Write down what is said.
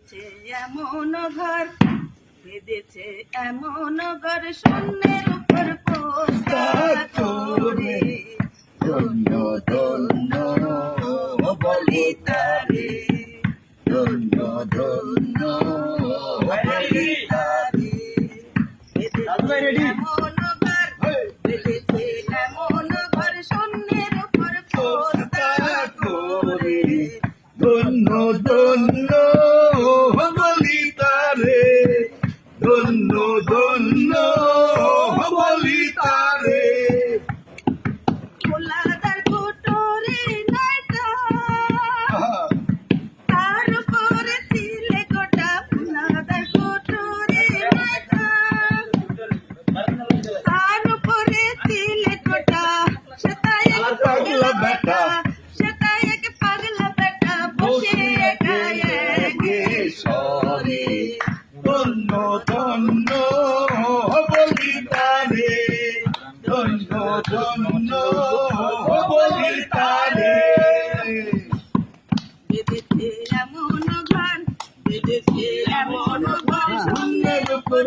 বেঁধেছে এমন ঘর, বেঁধেছে এমন ঘর, শূন্যের উপর পোস্তা করে। ধন্য ধন্য বলি তারে, ধন্য ধন্য বলি তারে। বেঁধেছে এমন ঘর, বেঁধেছে এমন ঘর, শূন্যের উপর পোস্তা করে। ধন্য ধন্য বলি তারে, ধন্য ধন্য বলি তারে। গোলাদার কুটুরি নাইটা, তার উপরে ছিলে গোটা। গোলাদার কুটুরি নাইটা, তার উপরে ছিলে গোটা। সেটাই এক পাগলা বেটা, সেটাই এক পাগলা বেটা, বসে একা একে সরে। ধন্য ধন্য বলি তারে, ধন্য ধন্য বলি তারে। বেঁধেছে এমন ঘর, বেঁধেছে এমন ঘর, শূন্যের উপর